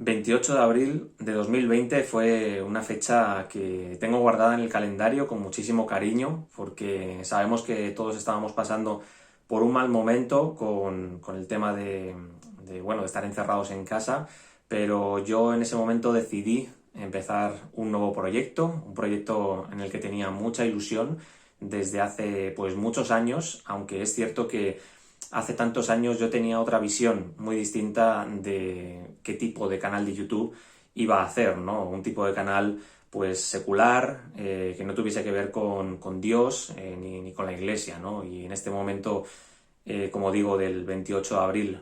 28 de abril de 2020 fue una fecha que tengo guardada en el calendario con muchísimo cariño porque sabemos que todos estábamos pasando por un mal momento con el tema de estar encerrados en casa, pero yo en ese momento decidí empezar un nuevo proyecto, un proyecto en el que tenía mucha ilusión desde hace pues muchos años, aunque es cierto que hace tantos años yo tenía otra visión muy distinta de qué tipo de canal de YouTube iba a hacer, ¿no? Un tipo de canal pues secular, que no tuviese que ver con Dios ni con la Iglesia, ¿no? Y en este momento, como digo, del 28 de abril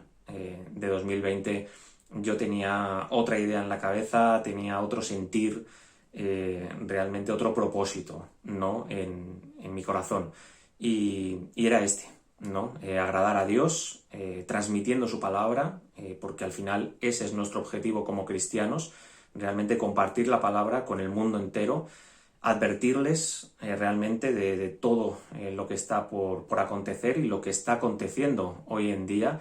de 2020, yo tenía otra idea en la cabeza, tenía otro sentir, realmente otro propósito, ¿no? En mi corazón. Y era este, ¿no? Agradar a Dios, transmitiendo su palabra, porque al final ese es nuestro objetivo como cristianos, realmente compartir la palabra con el mundo entero, advertirles realmente de todo lo que está por acontecer y lo que está aconteciendo hoy en día.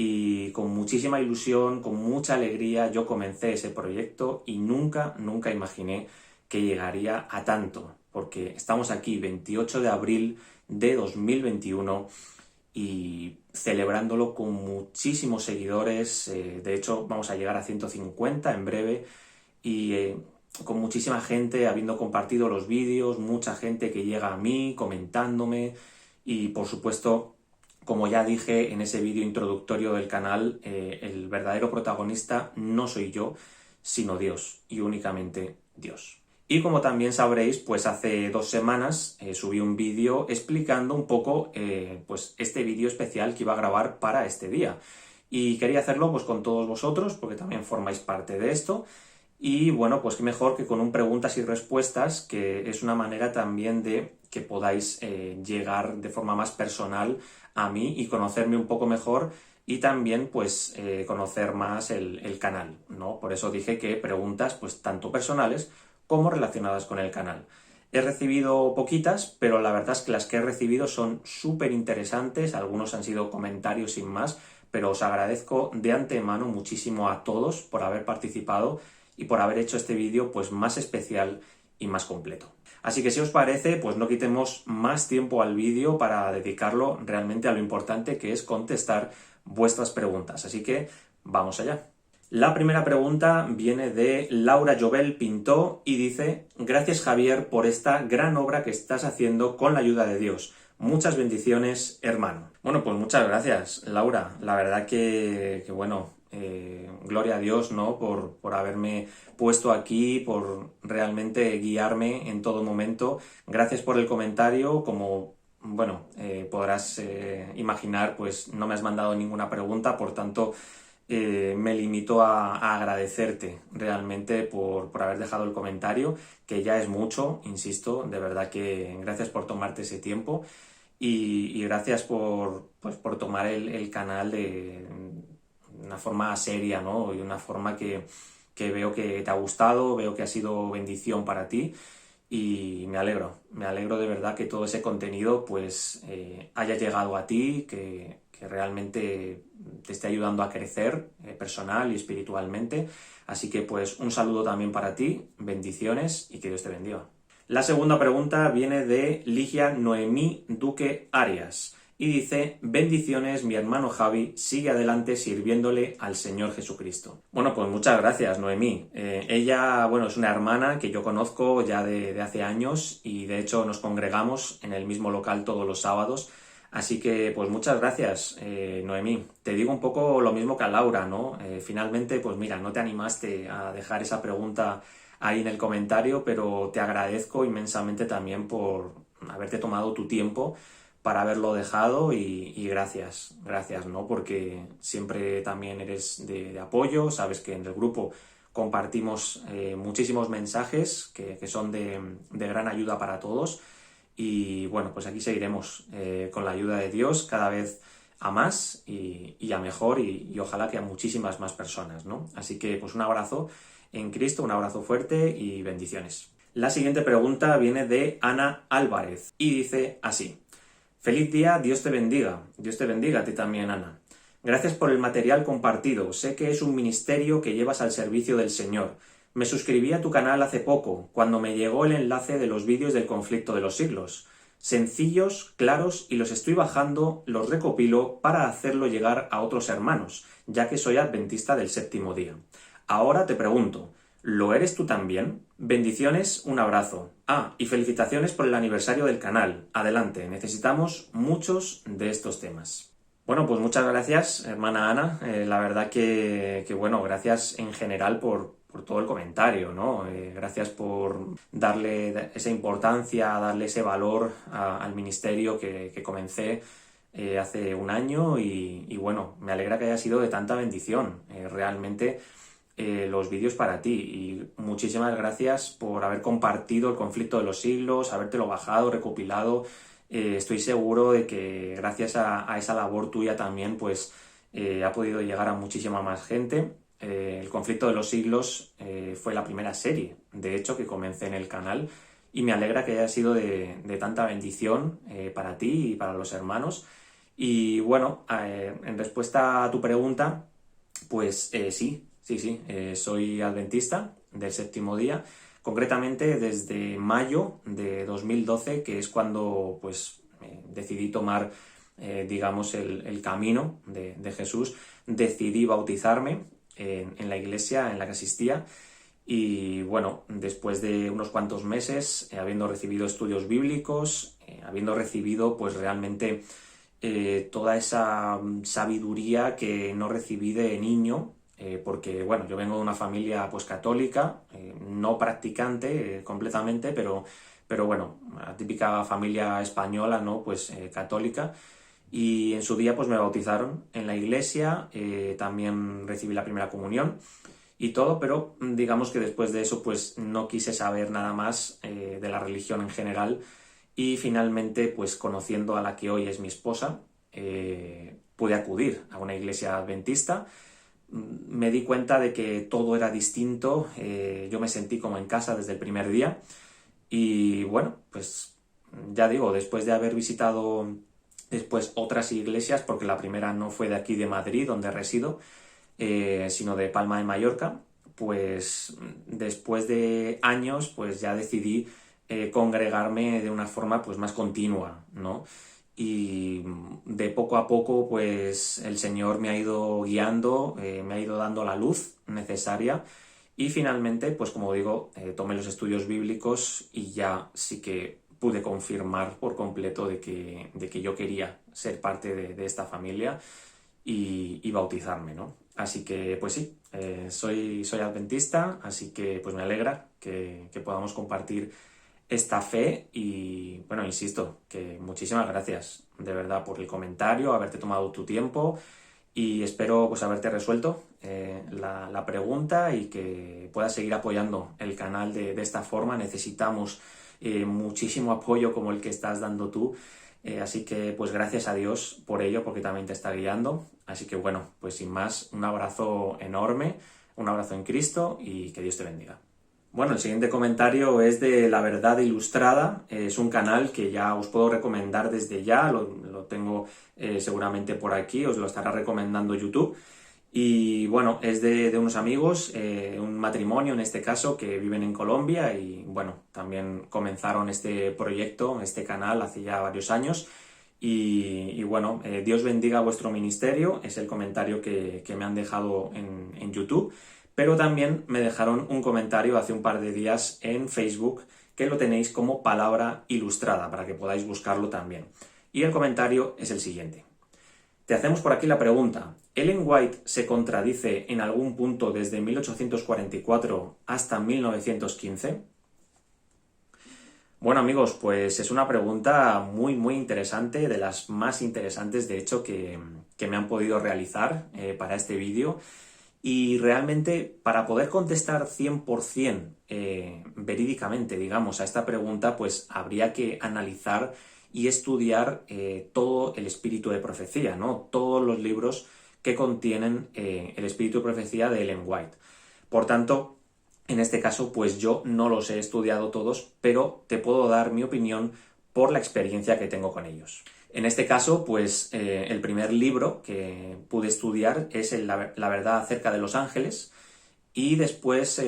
Y con muchísima ilusión, con mucha alegría, yo comencé ese proyecto y nunca imaginé que llegaría a tanto, porque estamos aquí 28 de abril de 2021 y celebrándolo con muchísimos seguidores. De hecho, vamos a llegar a 150 en breve y con muchísima gente habiendo compartido los vídeos, mucha gente que llega a mí comentándome y por supuesto, como ya dije en ese vídeo introductorio del canal, el verdadero protagonista no soy yo, sino Dios y únicamente Dios. Y como también sabréis, pues hace 2 semanas subí un vídeo explicando un poco pues este vídeo especial que iba a grabar para este día. Y quería hacerlo pues con todos vosotros, porque también formáis parte de esto. Y bueno, pues qué mejor que con un preguntas y respuestas, que es una manera también de que podáis llegar de forma más personal a mí y conocerme un poco mejor y también pues conocer más el canal, ¿no? Por eso dije que preguntas pues tanto personales como relacionadas con el canal. He recibido poquitas, pero la verdad es que las que he recibido son súper interesantes, algunos han sido comentarios sin más, pero os agradezco de antemano muchísimo a todos por haber participado y por haber hecho este vídeo pues más especial y más completo. Así que si os parece, pues no quitemos más tiempo al vídeo para dedicarlo realmente a lo importante que es contestar vuestras preguntas. Así que vamos allá. La primera pregunta viene de Laura Jovel Pintó y dice: gracias Javier por esta gran obra que estás haciendo con la ayuda de Dios. Muchas bendiciones, hermano. Bueno, pues muchas gracias, Laura. La verdad que bueno, gloria a Dios, ¿no? Por haberme puesto aquí, por realmente guiarme en todo momento. Gracias por el comentario. Como, bueno, podrás imaginar, pues no me has mandado ninguna pregunta, por tanto, me limito a agradecerte realmente por haber dejado el comentario, que ya es mucho, insisto, de verdad que gracias por tomarte ese tiempo y gracias por tomar el canal de una forma seria, ¿no? Y una forma que veo que te ha gustado, veo que ha sido bendición para ti y me alegro de verdad que todo ese contenido pues haya llegado a ti, que realmente te esté ayudando a crecer personal y espiritualmente. Así que pues un saludo también para ti, bendiciones y que Dios te bendiga. La segunda pregunta viene de Ligia Noemí Duque Arias y dice: bendiciones, mi hermano Javi, sigue adelante sirviéndole al Señor Jesucristo. Bueno, pues muchas gracias, Noemí. Ella, bueno, es una hermana que yo conozco ya de hace años y de hecho nos congregamos en el mismo local todos los sábados. Así que, pues muchas gracias, Noemí. Te digo un poco lo mismo que a Laura, ¿no? Finalmente, pues mira, no te animaste a dejar esa pregunta ahí en el comentario, pero te agradezco inmensamente también por haberte tomado tu tiempo para haberlo dejado y gracias, ¿no? Porque siempre también eres de apoyo, sabes que en el grupo compartimos muchísimos mensajes que son de gran ayuda para todos y bueno, pues aquí seguiremos con la ayuda de Dios cada vez a más y a mejor y ojalá que a muchísimas más personas, ¿no? Así que pues un abrazo en Cristo, un abrazo fuerte y bendiciones. La siguiente pregunta viene de Ana Álvarez y dice así: feliz día, Dios te bendiga a ti también, Ana. Gracias por el material compartido. Sé que es un ministerio que llevas al servicio del Señor. Me suscribí a tu canal hace poco, cuando me llegó el enlace de los vídeos del conflicto de los siglos. Sencillos, claros, y los estoy bajando, los recopilo para hacerlo llegar a otros hermanos, ya que soy adventista del séptimo día. Ahora te pregunto, ¿lo eres tú también? Bendiciones, un abrazo. Y felicitaciones por el aniversario del canal. Adelante, necesitamos muchos de estos temas. Bueno, pues muchas gracias, hermana Ana. La verdad que, bueno, gracias en general por todo el comentario, ¿no? Gracias por darle esa importancia, darle ese valor al ministerio que comencé hace un año y bueno, me alegra que haya sido de tanta bendición. Realmente los vídeos para ti y muchísimas gracias por haber compartido el conflicto de los siglos, habértelo bajado, recopilado. Estoy seguro de que gracias a esa labor tuya también pues ha podido llegar a muchísima más gente. El conflicto de los siglos fue la primera serie, de hecho, que comencé en el canal y me alegra que haya sido de tanta bendición para ti y para los hermanos. Y bueno, en respuesta a tu pregunta, pues sí, soy adventista del séptimo día, concretamente desde mayo de 2012, que es cuando pues decidí tomar, digamos, el camino de Jesús. Decidí bautizarme en la iglesia en la que asistía y bueno, después de unos cuantos meses, habiendo recibido estudios bíblicos, habiendo recibido pues realmente toda esa sabiduría que no recibí de niño, porque bueno, yo vengo de una familia pues católica, no practicante completamente, pero bueno, la típica familia española, ¿no? Pues católica. Y en su día pues me bautizaron en la iglesia, también recibí la primera comunión y todo, pero digamos que después de eso pues no quise saber nada más de la religión en general y finalmente pues conociendo a la que hoy es mi esposa pude acudir a una iglesia adventista. Me di cuenta de que todo era distinto, yo me sentí como en casa desde el primer día y bueno, pues ya digo, después de haber visitado después otras iglesias, porque la primera no fue de aquí de Madrid, donde resido, sino de Palma de Mallorca, pues después de años pues ya decidí congregarme de una forma pues más continua, ¿no? Y de poco a poco pues el Señor me ha ido guiando, me ha ido dando la luz necesaria y finalmente pues como digo tomé los estudios bíblicos y ya sí que pude confirmar por completo de que yo quería ser parte de esta familia y bautizarme, ¿no? Así que pues sí, soy adventista, así que pues me alegra que podamos compartir esta fe y bueno, insisto, que muchísimas gracias de verdad por el comentario, haberte tomado tu tiempo y espero pues haberte resuelto la pregunta y que puedas seguir apoyando el canal de esta forma. Necesitamos muchísimo apoyo como el que estás dando tú, así que pues gracias a Dios por ello, porque también te está guiando. Así que bueno, pues sin más, un abrazo enorme, un abrazo en Cristo y que Dios te bendiga. Bueno, el siguiente comentario es de La Verdad Ilustrada. Es un canal que ya os puedo recomendar desde ya, lo tengo seguramente por aquí, os lo estará recomendando YouTube. Y bueno, es de unos amigos, un matrimonio en este caso, que viven en Colombia y bueno, también comenzaron este proyecto, este canal hace ya varios años. Y bueno, Dios bendiga vuestro ministerio, es el comentario que me han dejado en YouTube. Pero también me dejaron un comentario hace un par de días en Facebook que lo tenéis como Palabra Ilustrada para que podáis buscarlo también. Y el comentario es el siguiente. Te hacemos por aquí la pregunta. ¿Ellen White se contradice en algún punto desde 1844 hasta 1915? Bueno amigos, pues es una pregunta muy interesante, de las más interesantes de hecho que me han podido realizar para este vídeo. Y realmente para poder contestar 100% verídicamente, digamos, a esta pregunta, pues habría que analizar y estudiar todo el espíritu de profecía, ¿no? Todos los libros que contienen el espíritu de profecía de Ellen White. Por tanto, en este caso, pues yo no los he estudiado todos, pero te puedo dar mi opinión por la experiencia que tengo con ellos. En este caso, pues el primer libro que pude estudiar es La verdad acerca de los ángeles, y después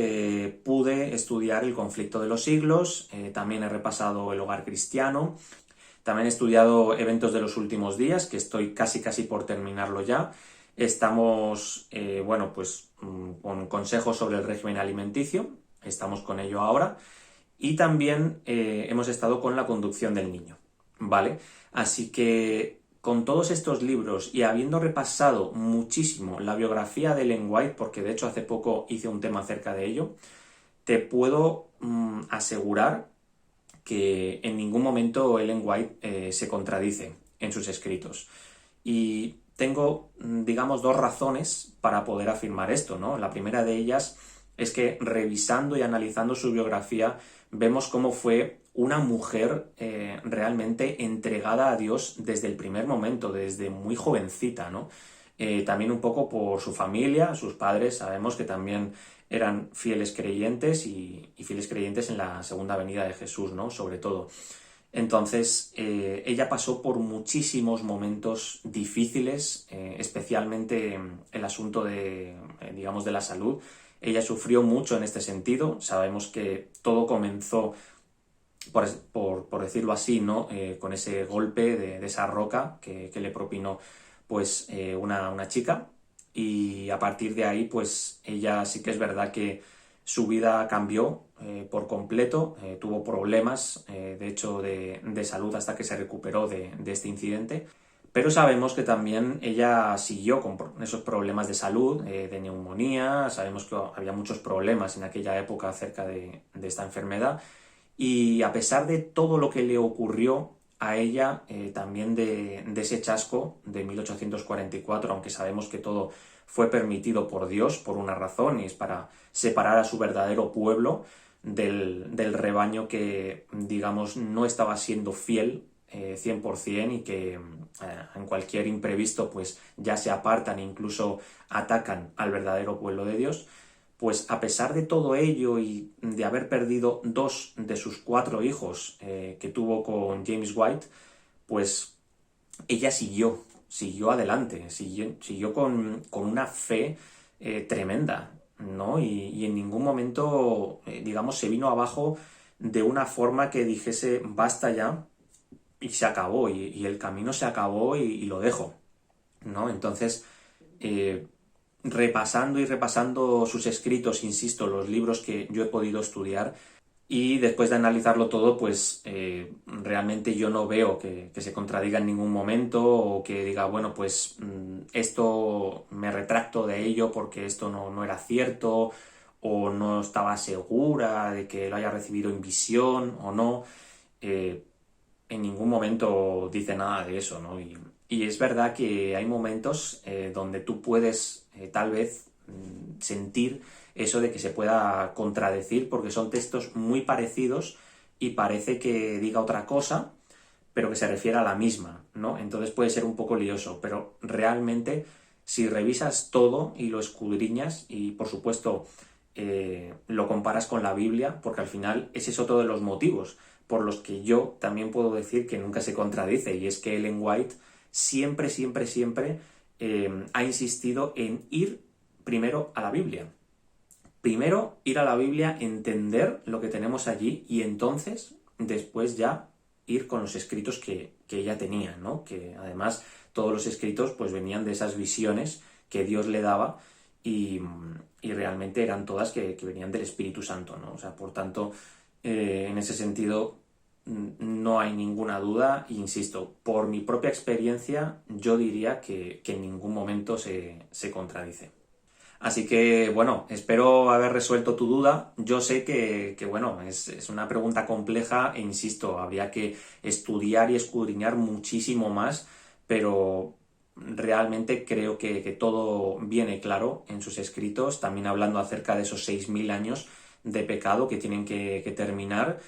pude estudiar El conflicto de los siglos, también he repasado El hogar cristiano, también he estudiado Eventos de los últimos días, que estoy casi por terminarlo ya. Estamos, bueno, pues con consejos sobre el régimen alimenticio, estamos con ello ahora, y también hemos estado con La conducción del niño, ¿vale? Así que con todos estos libros y habiendo repasado muchísimo la biografía de Ellen White, porque de hecho hace poco hice un tema acerca de ello, te puedo asegurar que en ningún momento Ellen White se contradice en sus escritos. Y tengo, digamos, dos razones para poder afirmar esto, ¿no? La primera de ellas es que revisando y analizando su biografía vemos cómo fue una mujer realmente entregada a Dios desde el primer momento, desde muy jovencita, ¿no? También un poco por su familia, sus padres, sabemos que también eran fieles creyentes y fieles creyentes en la segunda venida de Jesús, ¿no? Sobre todo. Entonces, ella pasó por muchísimos momentos difíciles, especialmente el asunto de, digamos, de la salud. Ella sufrió mucho en este sentido. Sabemos que todo comenzó, por decirlo así, ¿no? Con ese golpe de esa roca que le propinó pues, una chica. Y a partir de ahí, pues ella sí que es verdad que su vida cambió por completo, tuvo problemas, de hecho, de salud hasta que se recuperó de este incidente. Pero sabemos que también ella siguió con esos problemas de salud, de neumonía, sabemos que había muchos problemas en aquella época acerca de esta enfermedad, y a pesar de todo lo que le ocurrió a ella, también de ese chasco de 1844, aunque sabemos que todo fue permitido por Dios por una razón, y es para separar a su verdadero pueblo del rebaño que, digamos, no estaba siendo fiel 100%, y que en cualquier imprevisto pues ya se apartan e incluso atacan al verdadero pueblo de Dios. Pues a pesar de todo ello y de haber perdido 2 de sus 4 hijos que tuvo con James White, pues ella siguió adelante, siguió con una fe tremenda, ¿no? Y en ningún momento, digamos, se vino abajo de una forma que dijese basta ya y se acabó, y el camino se acabó y lo dejo, ¿no? Entonces, eh, repasando y repasando sus escritos, insisto, los libros que yo he podido estudiar, y después de analizarlo todo, pues realmente yo no veo que se contradiga en ningún momento, o que diga, bueno, pues esto me retracto de ello porque esto no era cierto, o no estaba segura de que lo haya recibido en visión o no. Eh, en ningún momento dice nada de eso, ¿no? Y es verdad que hay momentos donde tú puedes tal vez sentir eso de que se pueda contradecir, porque son textos muy parecidos y parece que diga otra cosa, pero que se refiere a la misma, ¿no? Entonces puede ser un poco lioso, pero realmente si revisas todo y lo escudriñas y por supuesto lo comparas con la Biblia, porque al final ese es otro de los motivos por los que yo también puedo decir que nunca se contradice, y es que Ellen White siempre ha insistido en ir primero a la Biblia. Primero ir a la Biblia, entender lo que tenemos allí, y entonces después ya ir con los escritos que ella tenía, ¿no? Que además todos los escritos pues venían de esas visiones que Dios le daba, y realmente eran todas que venían del Espíritu Santo, ¿no? O sea, por tanto, en ese sentido no hay ninguna duda, e insisto, por mi propia experiencia yo diría que en ningún momento se contradice. Así que, bueno, espero haber resuelto tu duda. Yo sé que bueno, es una pregunta compleja e insisto, habría que estudiar y escudriñar muchísimo más, pero realmente creo que todo viene claro en sus escritos, también hablando acerca de esos 6.000 años de pecado que tienen que terminar,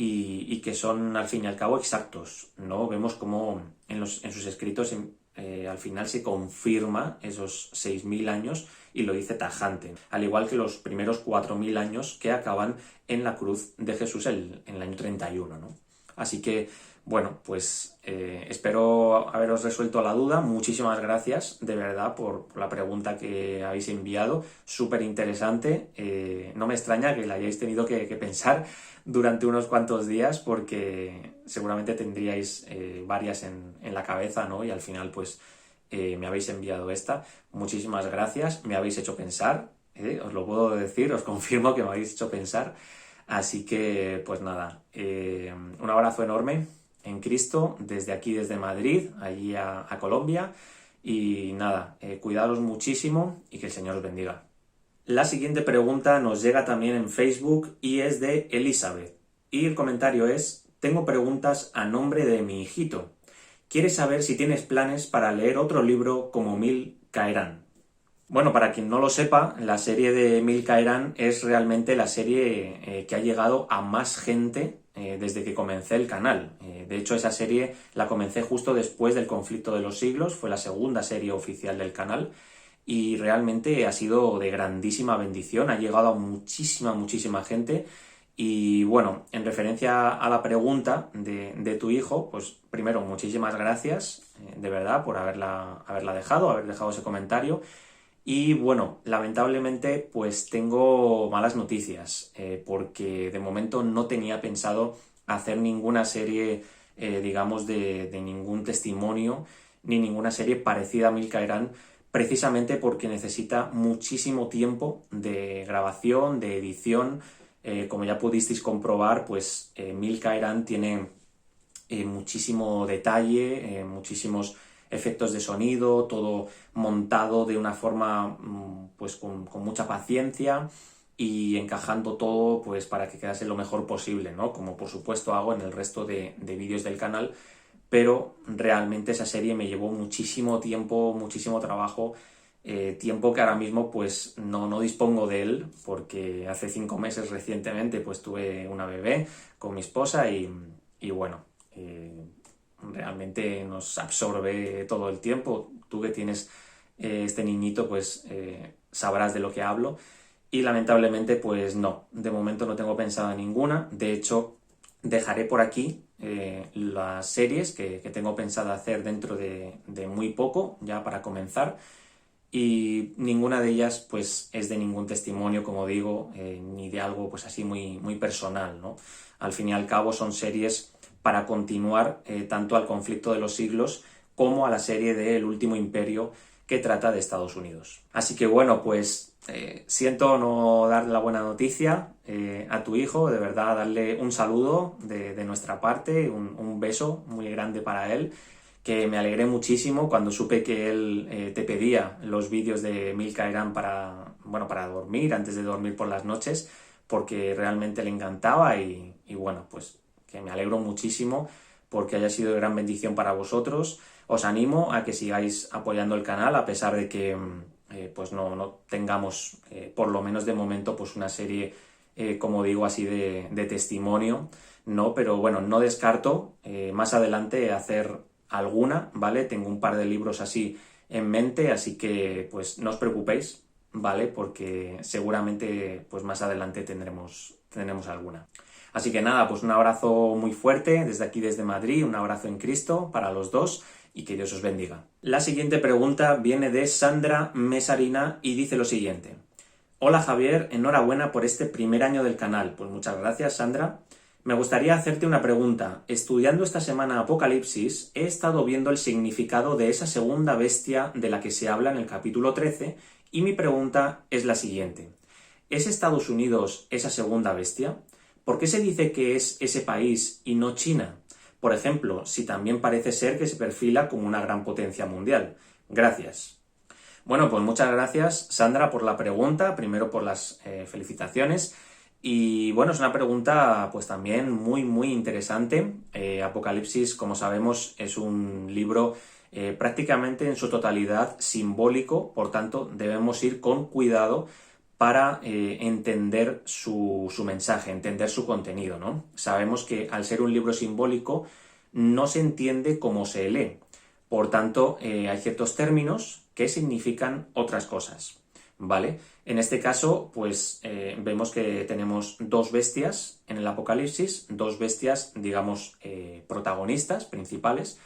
y que son al fin y al cabo exactos, ¿no? Vemos como en sus escritos al final se confirma esos 6.000 años, y lo dice tajante, al igual que los primeros 4.000 años que acaban en la cruz de Jesús en el año 31, ¿no? Así que, Bueno, pues espero haberos resuelto la duda. Muchísimas gracias, de verdad, por la pregunta que habéis enviado. Súper interesante. No me extraña que la hayáis tenido que pensar durante unos cuantos días porque seguramente tendríais varias en la cabeza, ¿no? Y al final, pues, me habéis enviado esta. Muchísimas gracias. Me habéis hecho pensar. Os lo puedo decir, os confirmo que me habéis hecho pensar. Así que, pues nada, un abrazo enorme en Cristo, desde aquí, desde Madrid, allí a Colombia. Y nada, cuidaros muchísimo y que el Señor os bendiga. La siguiente pregunta nos llega también en Facebook y es de Elizabeth. Y el comentario es: tengo preguntas a nombre de mi hijito. Quiere saber si tienes planes para leer otro libro como Mil caerán. Bueno, para quien no lo sepa, la serie de Mil caerán es realmente la serie que ha llegado a más gente desde que comencé el canal. De hecho, esa serie la comencé justo después del Conflicto de los Siglos, fue la segunda serie oficial del canal y realmente ha sido de grandísima bendición, ha llegado a muchísima gente. Y bueno, en referencia a la pregunta de tu hijo, pues primero, muchísimas gracias, de verdad, por haber dejado ese comentario. Y bueno, lamentablemente pues tengo malas noticias, porque de momento no tenía pensado hacer ninguna serie, digamos, de ningún testimonio, ni ninguna serie parecida a Mil caerán, precisamente porque necesita muchísimo tiempo de grabación, de edición. Como ya pudisteis comprobar, pues Mil caerán tiene muchísimo detalle, muchísimos efectos de sonido, todo montado de una forma pues con mucha paciencia y encajando todo pues para que quedase lo mejor posible, ¿no? Como por supuesto hago en el resto de vídeos del canal, pero realmente esa serie me llevó muchísimo tiempo, muchísimo trabajo, tiempo que ahora mismo pues no dispongo de él porque hace 5 meses recientemente pues tuve una bebé con mi esposa y bueno, realmente nos absorbe todo el tiempo. Tú que tienes este niñito, pues sabrás de lo que hablo. Y lamentablemente, pues no, de momento no tengo pensada ninguna. De hecho, dejaré por aquí las series que tengo pensada hacer dentro de muy poco, ya para comenzar. Y ninguna de ellas pues es de ningún testimonio, como digo, ni de algo pues así muy personal, ¿no? Al fin y al cabo son series para continuar tanto al conflicto de los siglos como a la serie de El último imperio, que trata de Estados Unidos. Así que bueno, pues siento no darle la buena noticia a tu hijo, de verdad darle un saludo de nuestra parte, un beso muy grande para él, que me alegré muchísimo cuando supe que él te pedía los vídeos de Mil caerán para dormir, antes de dormir por las noches, porque realmente le encantaba y bueno, pues que me alegro muchísimo porque haya sido de gran bendición para vosotros. Os animo a que sigáis apoyando el canal a pesar de que pues no tengamos, por lo menos de momento, pues una serie, como digo, así de testimonio, ¿no? Pero bueno, no descarto más adelante hacer alguna, ¿vale? Tengo un par de libros así en mente, así que pues no os preocupéis, ¿vale? Porque seguramente pues más adelante tendremos alguna. Así que nada, pues un abrazo muy fuerte desde aquí, desde Madrid, un abrazo en Cristo para los dos y que Dios os bendiga. La siguiente pregunta viene de Sandra Mesarina y dice lo siguiente: hola Javier, enhorabuena por este primer año del canal. Pues muchas gracias, Sandra. Me gustaría hacerte una pregunta. Estudiando esta semana Apocalipsis, he estado viendo el significado de esa segunda bestia de la que se habla en el capítulo 13 y mi pregunta es la siguiente. ¿Es Estados Unidos esa segunda bestia? ¿Por qué se dice que es ese país y no China? Por ejemplo, si también parece ser que se perfila como una gran potencia mundial. Gracias. Bueno, pues muchas gracias, Sandra, por la pregunta, primero por las felicitaciones. Y bueno, es una pregunta pues también muy interesante. Apocalipsis, como sabemos, es un libro prácticamente en su totalidad simbólico, por tanto debemos ir con cuidado para entender su mensaje, entender su contenido, ¿no? Sabemos que al ser un libro simbólico no se entiende cómo se lee. Por tanto, hay ciertos términos que significan otras cosas. ¿vale? En este caso, pues vemos que tenemos dos bestias en el Apocalipsis, dos bestias, digamos, protagonistas, principales.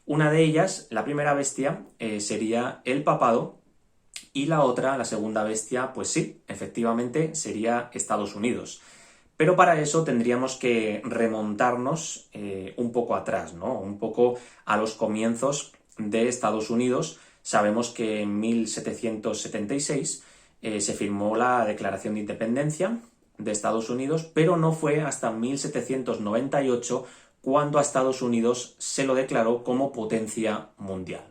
Una de ellas, la primera bestia, sería el papado, y la otra, la segunda bestia, pues sí, efectivamente sería Estados Unidos. Pero para eso tendríamos que remontarnos un poco atrás, ¿no? Un poco a los comienzos de Estados Unidos. Sabemos que en 1776 se firmó la Declaración de Independencia de Estados Unidos, pero no fue hasta 1798 cuando a Estados Unidos se lo declaró como potencia mundial.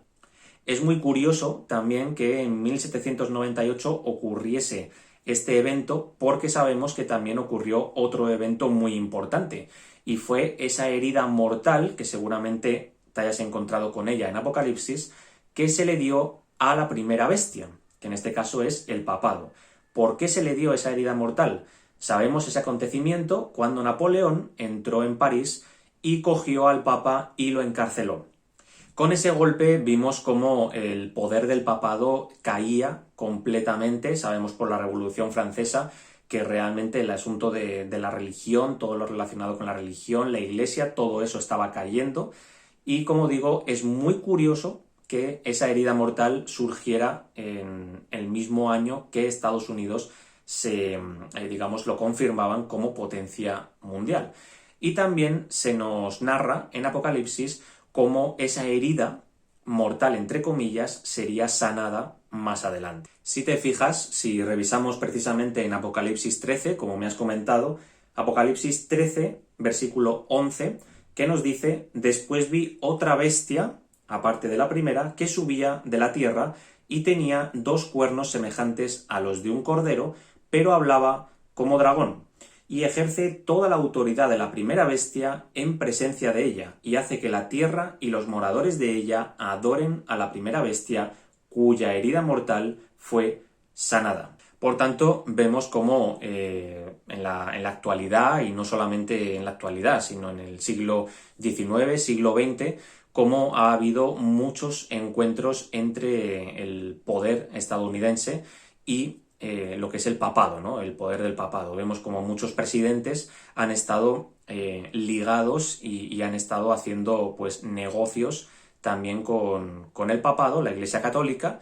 Es muy curioso también que en 1798 ocurriese este evento, porque sabemos que también ocurrió otro evento muy importante, y fue esa herida mortal, que seguramente te hayas encontrado con ella en Apocalipsis, que se le dio a la primera bestia, que en este caso es el papado. ¿Por qué se le dio esa herida mortal? Sabemos ese acontecimiento cuando Napoleón entró en París y cogió al papa y lo encarceló. Con ese golpe vimos cómo el poder del papado caía completamente. Sabemos por la Revolución Francesa que realmente el asunto de la religión, todo lo relacionado con la religión, la iglesia, todo eso estaba cayendo. Y como digo, es muy curioso que esa herida mortal surgiera en el mismo año que Estados Unidos digamos, lo confirmaban como potencia mundial. Y también se nos narra en Apocalipsis cómo esa herida mortal, entre comillas, sería sanada más adelante. Si te fijas, si revisamos precisamente en Apocalipsis 13, como me has comentado, Apocalipsis 13, versículo 11, que nos dice: después vi otra bestia, aparte de la primera, que subía de la tierra y tenía dos cuernos semejantes a los de un cordero, pero hablaba como dragón, y ejerce toda la autoridad de la primera bestia en presencia de ella, y hace que la tierra y los moradores de ella adoren a la primera bestia, cuya herida mortal fue sanada. Por tanto, vemos cómo en la actualidad, y no solamente en la actualidad, sino en el siglo XIX, siglo XX, cómo ha habido muchos encuentros entre el poder estadounidense y lo que es el papado, ¿no? El poder del papado. Vemos como muchos presidentes han estado ligados y han estado haciendo pues negocios también con el papado, la Iglesia Católica,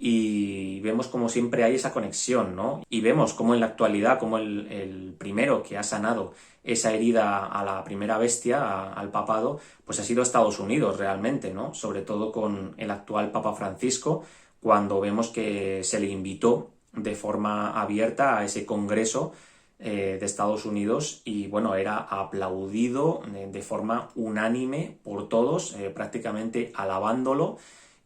y vemos como siempre hay esa conexión, ¿no? Y vemos como en la actualidad, como el primero que ha sanado esa herida a la primera bestia, al papado, pues ha sido Estados Unidos realmente, ¿no? Sobre todo con el actual Papa Francisco, cuando vemos que se le invitó de forma abierta a ese congreso de Estados Unidos, y bueno, era aplaudido de forma unánime por todos, prácticamente alabándolo,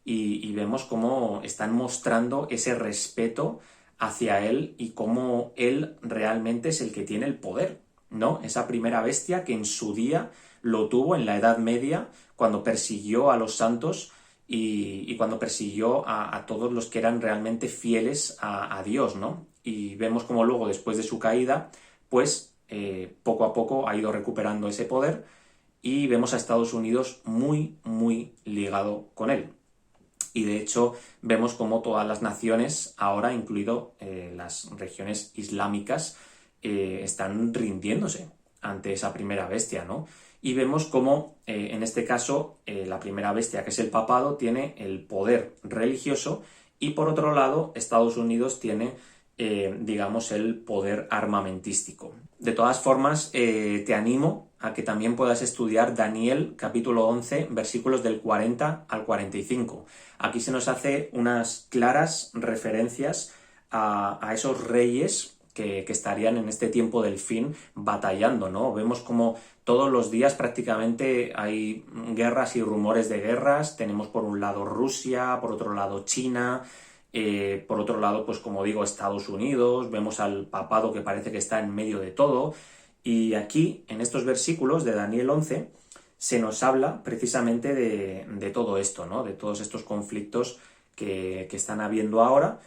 y vemos cómo están mostrando ese respeto hacia él y cómo él realmente es el que tiene el poder, ¿no? Esa primera bestia que en su día lo tuvo en la Edad Media, cuando persiguió a los santos y cuando persiguió a todos los que eran realmente fieles a Dios, ¿no? Y vemos como luego, después de su caída, pues poco a poco ha ido recuperando ese poder, y vemos a Estados Unidos muy, muy ligado con él. Y de hecho vemos como todas las naciones, ahora incluido las regiones islámicas, están rindiéndose ante esa primera bestia, ¿no? Y vemos cómo, en este caso, la primera bestia, que es el papado, tiene el poder religioso, y por otro lado, Estados Unidos tiene, digamos, el poder armamentístico. De todas formas, te animo a que también puedas estudiar Daniel capítulo 11, versículos del 40 al 45. Aquí se nos hace unas claras referencias a esos reyes que estarían en este tiempo del fin batallando, ¿no? Vemos como todos los días prácticamente hay guerras y rumores de guerras. Tenemos por un lado Rusia, por otro lado China, por otro lado, pues como digo, Estados Unidos. Vemos al papado que parece que está en medio de todo. Y aquí, en estos versículos de Daniel 11, se nos habla precisamente de todo esto, ¿no? De todos estos conflictos que están habiendo ahora.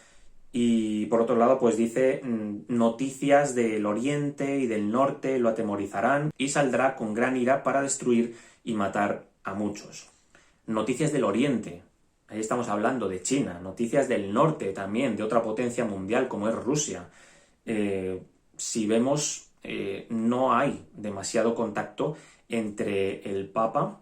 Y por otro lado, pues dice: noticias del oriente y del norte lo atemorizarán, y saldrá con gran ira para destruir y matar a muchos. Noticias del oriente. ahí estamos hablando de China, noticias del norte también, de otra potencia mundial como es Rusia. Si vemos, no hay demasiado contacto entre el Papa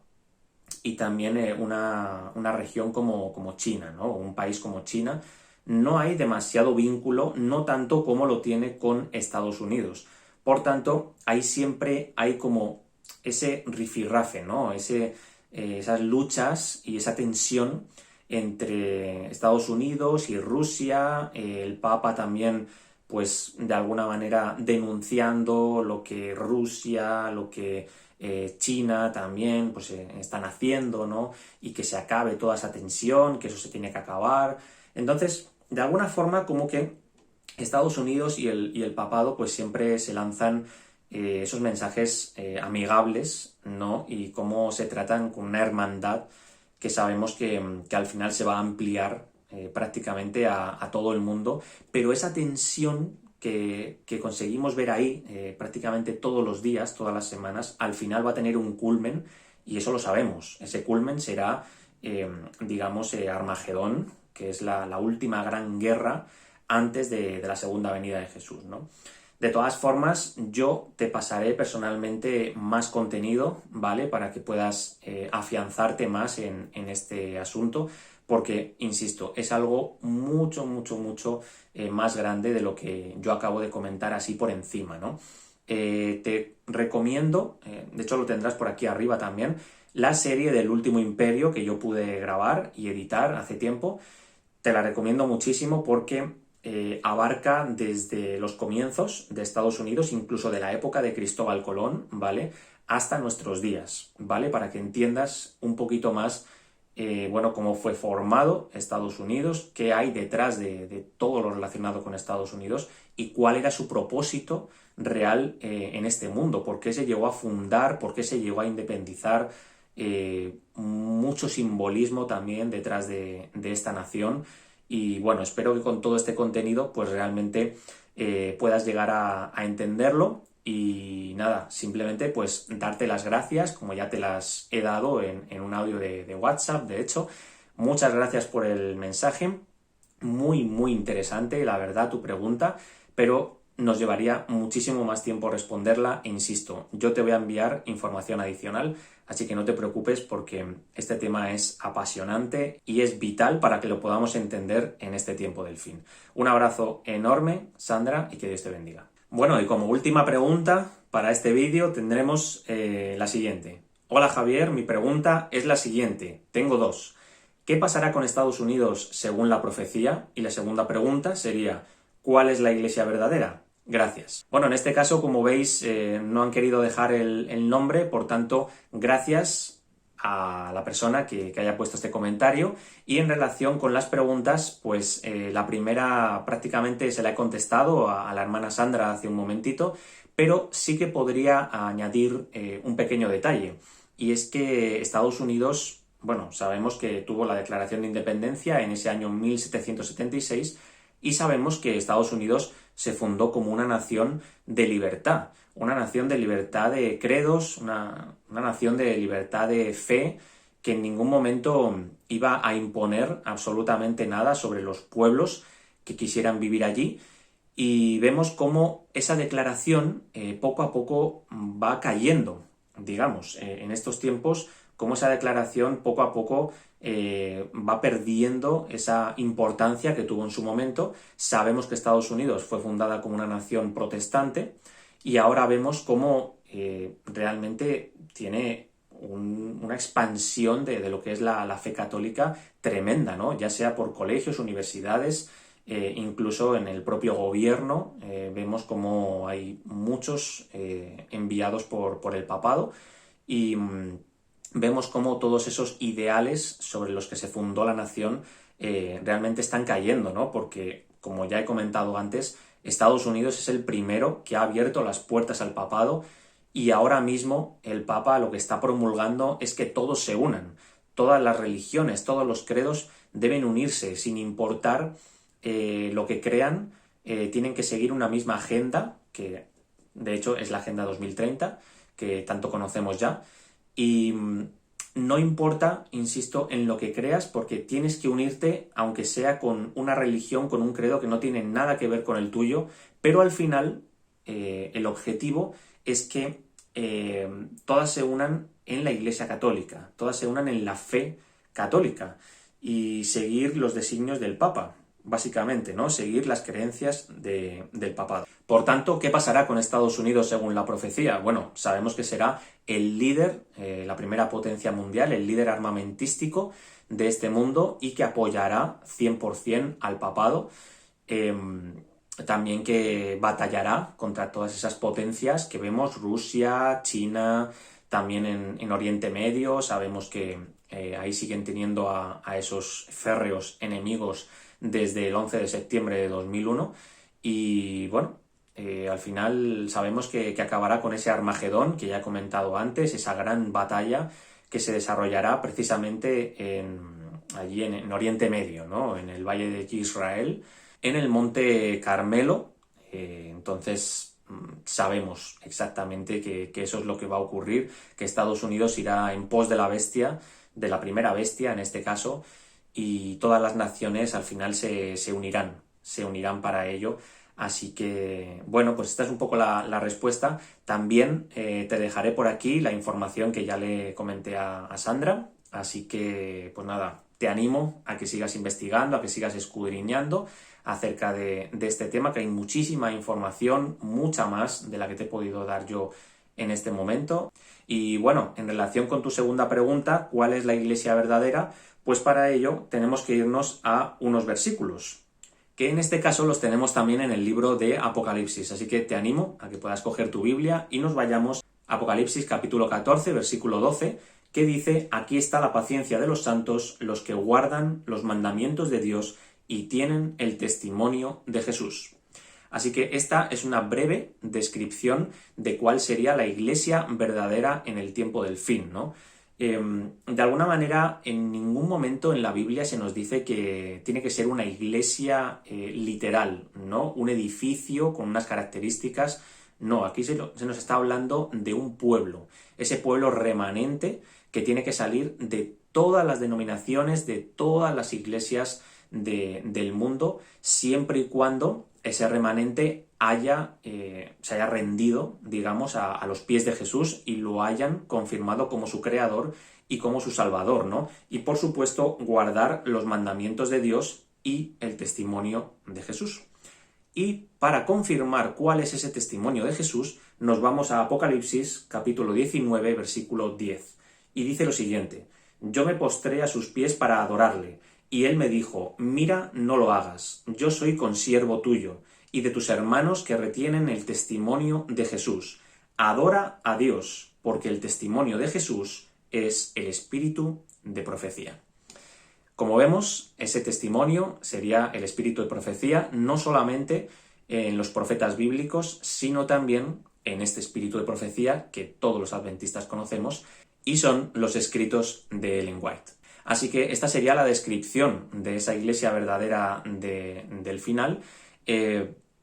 y también una región como China, ¿no? Un país como China. No hay demasiado vínculo, no tanto como lo tiene con Estados Unidos. Por tanto, ahí siempre hay como ese rifirrafe, ¿no? Esas luchas y esa tensión entre Estados Unidos y Rusia, el Papa también, pues de alguna manera denunciando lo que Rusia, lo que China también, pues están haciendo, ¿no? Y que se acabe toda esa tensión, que eso se tiene que acabar. Entonces, de alguna forma, como que Estados Unidos y el papado pues siempre se lanzan esos mensajes amigables, ¿no? Y cómo se tratan con una hermandad que sabemos que al final se va a ampliar prácticamente a todo el mundo, pero esa tensión que conseguimos ver ahí prácticamente todos los días, todas las semanas, al final va a tener un culmen y eso lo sabemos. Ese culmen será, digamos, Armagedón, que es la última gran guerra antes de la segunda venida de Jesús, ¿no? De todas formas, yo te pasaré personalmente más contenido, ¿vale? Para que puedas afianzarte más en este asunto, porque, insisto, es algo mucho más grande de lo que yo acabo de comentar así por encima, ¿no? Te recomiendo, de hecho lo tendrás por aquí arriba también, la serie del Último Imperio que yo pude grabar y editar hace tiempo. Te la recomiendo muchísimo porque abarca desde los comienzos de Estados Unidos, incluso de la época de Cristóbal Colón, ¿vale? Hasta nuestros días, ¿vale? Para que entiendas un poquito más, bueno, cómo fue formado Estados Unidos, qué hay detrás de todo lo relacionado con Estados Unidos y cuál era su propósito real en este mundo, por qué se llegó a fundar, por qué se llegó a independizar, mucho simbolismo también detrás de esta nación. Y bueno, espero que con todo este contenido pues realmente puedas llegar a entenderlo y nada, simplemente pues darte las gracias como ya te las he dado en un audio de WhatsApp, de hecho. Muchas gracias por el mensaje, muy interesante la verdad tu pregunta, pero nos llevaría muchísimo más tiempo responderla e insisto, yo te voy a enviar información adicional, así que no te preocupes porque este tema es apasionante y es vital para que lo podamos entender en este tiempo del fin. Un abrazo enorme, Sandra, y que Dios te bendiga. Bueno, y como última pregunta para este vídeo tendremos la siguiente. Hola Javier, mi pregunta es la siguiente, tengo dos. ¿Qué pasará con Estados Unidos según la profecía? Y la segunda pregunta sería, ¿cuál es la iglesia verdadera? Gracias. Bueno, en este caso, como veis, no han querido dejar el nombre, por tanto, gracias a la persona que haya puesto este comentario. Y en relación con las preguntas, pues la primera prácticamente se la he contestado a la hermana Sandra hace un momentito, pero sí que podría añadir un pequeño detalle. Y es que Estados Unidos, bueno, sabemos que tuvo la Declaración de Independencia en ese año 1776 y sabemos que Estados Unidos se fundó como una nación de libertad de credos, una nación de libertad de fe que en ningún momento iba a imponer absolutamente nada sobre los pueblos que quisieran vivir allí. Y vemos cómo esa declaración poco a poco va cayendo, digamos, en estos tiempos, cómo esa declaración poco a poco va perdiendo esa importancia que tuvo en su momento. Sabemos que Estados Unidos fue fundada como una nación protestante y ahora vemos cómo realmente tiene una expansión de lo que es la fe católica tremenda, ¿no? Ya sea por colegios, universidades, incluso en el propio gobierno vemos como hay muchos enviados por el papado y vemos cómo todos esos ideales sobre los que se fundó la nación realmente están cayendo, ¿no? Porque, como ya he comentado antes, Estados Unidos es el primero que ha abierto las puertas al papado y ahora mismo el Papa lo que está promulgando es que todos se unan. Todas las religiones, todos los credos deben unirse sin importar lo que crean, tienen que seguir una misma agenda, que de hecho es la Agenda 2030, que tanto conocemos ya, y no importa, insisto, en lo que creas, porque tienes que unirte, aunque sea con una religión, con un credo que no tiene nada que ver con el tuyo, pero al final el objetivo es que todas se unan en la Iglesia Católica, todas se unan en la fe católica y seguir los designios del Papa, básicamente, ¿no? Seguir las creencias del papado. Por tanto, ¿qué pasará con Estados Unidos según la profecía? Bueno, sabemos que será el líder, la primera potencia mundial, el líder armamentístico de este mundo y que apoyará 100% al papado. También que batallará contra todas esas potencias que vemos, Rusia, China, también en Oriente Medio. Sabemos que ahí siguen teniendo a esos férreos enemigos desde el 11 de septiembre de 2001 y bueno, al final sabemos que acabará con ese Armagedón que ya he comentado antes, esa gran batalla que se desarrollará precisamente allí en Oriente Medio, ¿no? En el Valle de Israel, en el Monte Carmelo. Entonces sabemos exactamente que eso es lo que va a ocurrir, que Estados Unidos irá en pos de la bestia, de la primera bestia en este caso, y todas las naciones al final se unirán para ello. Así que, bueno, pues esta es un poco la respuesta. También te dejaré por aquí la información que ya le comenté a Sandra. Así que, pues nada, te animo a que sigas investigando, a que sigas escudriñando acerca de este tema, que hay muchísima información, mucha más de la que te he podido dar yo en este momento. Y bueno, en relación con tu segunda pregunta, ¿cuál es la iglesia verdadera? Pues para ello tenemos que irnos a unos versículos, que en este caso los tenemos también en el libro de Apocalipsis. Así que te animo a que puedas coger tu Biblia y nos vayamos a Apocalipsis capítulo 14, versículo 12, que dice: aquí está la paciencia de los santos, los que guardan los mandamientos de Dios y tienen el testimonio de Jesús. Así que esta es una breve descripción de cuál sería la iglesia verdadera en el tiempo del fin, ¿no? De alguna manera, en ningún momento en la Biblia se nos dice que tiene que ser una iglesia literal, ¿no? Un edificio con unas características. No, aquí se nos está hablando de un pueblo, ese pueblo remanente que tiene que salir de todas las denominaciones, de todas las iglesias del mundo, siempre y cuando ese remanente se haya rendido, digamos, a los pies de Jesús y lo hayan confirmado como su creador y como su salvador, ¿no? Y por supuesto, guardar los mandamientos de Dios y el testimonio de Jesús. Y para confirmar cuál es ese testimonio de Jesús, nos vamos a Apocalipsis, capítulo 19, versículo 10. Y dice lo siguiente: yo me postré a sus pies para adorarle, y él me dijo: mira, no lo hagas, yo soy consiervo tuyo y de tus hermanos que retienen el testimonio de Jesús. Adora a Dios, porque el testimonio de Jesús es el espíritu de profecía. Como vemos, ese testimonio sería el espíritu de profecía, no solamente en los profetas bíblicos, sino también en este espíritu de profecía que todos los adventistas conocemos, y son los escritos de Ellen White. Así que esta sería la descripción de esa iglesia verdadera del final.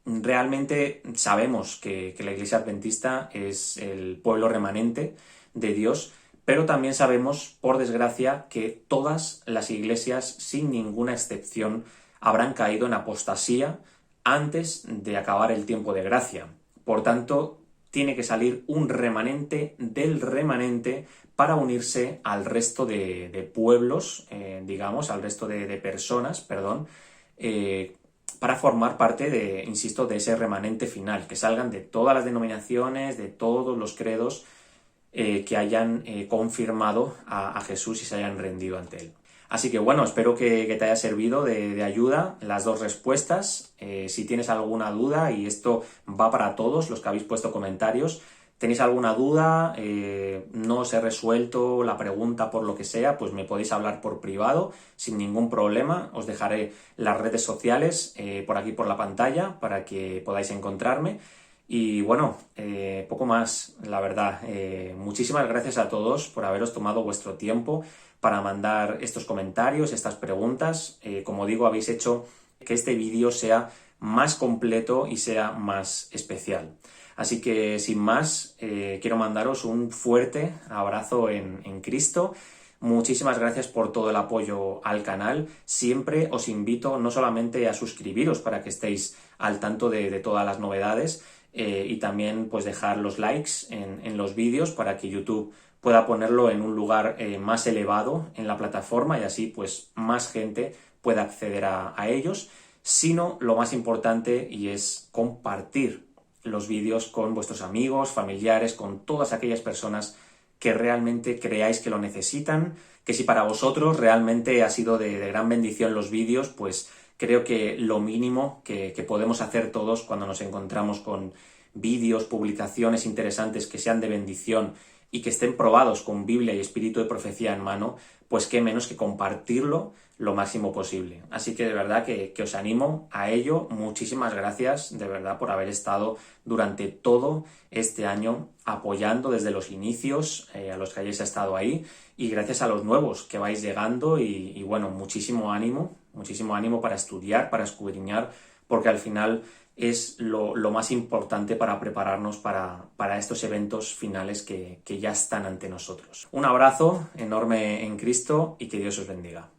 Realmente sabemos que la iglesia adventista es el pueblo remanente de Dios, pero también sabemos, por desgracia, que todas las iglesias, sin ninguna excepción, habrán caído en apostasía antes de acabar el tiempo de gracia. Por tanto, tiene que salir un remanente del remanente para unirse al resto de pueblos, digamos, al resto de personas, perdón, para formar parte insisto, de ese remanente final, que salgan de todas las denominaciones, de todos los credos, que hayan confirmado a Jesús y se hayan rendido ante él. Así que bueno, espero que te haya servido de ayuda las dos respuestas. Si tienes alguna duda, y esto va para todos los que habéis puesto comentarios, tenéis alguna duda, no os he resuelto la pregunta por lo que sea, pues me podéis hablar por privado sin ningún problema. Os dejaré las redes sociales por aquí por la pantalla para que podáis encontrarme. Y bueno, poco más, la verdad. Muchísimas gracias a todos por haberos tomado vuestro tiempo para mandar estos comentarios, estas preguntas. Como digo, habéis hecho que este vídeo sea más completo y sea más especial. Así que, sin más, quiero mandaros un fuerte abrazo en Cristo muchísimas gracias por todo el apoyo al canal. Siempre os invito no solamente a suscribiros para que estéis al tanto de todas las novedades, y también pues dejar los likes en los vídeos para que YouTube pueda ponerlo en un lugar más elevado en la plataforma y así pues más gente pueda acceder a ellos, sino lo más importante, y es compartir los vídeos con vuestros amigos, familiares, con todas aquellas personas que realmente creáis que lo necesitan, que si para vosotros realmente ha sido de gran bendición los vídeos, pues creo que lo mínimo que podemos hacer todos cuando nos encontramos con vídeos, publicaciones interesantes que sean de bendición y que estén probados con Biblia y espíritu de profecía en mano, pues qué menos que compartirlo lo máximo posible. Así que de verdad que os animo a ello. Muchísimas gracias de verdad por haber estado durante todo este año apoyando desde los inicios, a los que hayáis estado ahí, y gracias a los nuevos que vais llegando y bueno, muchísimo ánimo para estudiar, para escudriñar, porque al final es lo más importante para prepararnos para estos eventos finales que ya están ante nosotros. Un abrazo enorme en Cristo y que Dios os bendiga.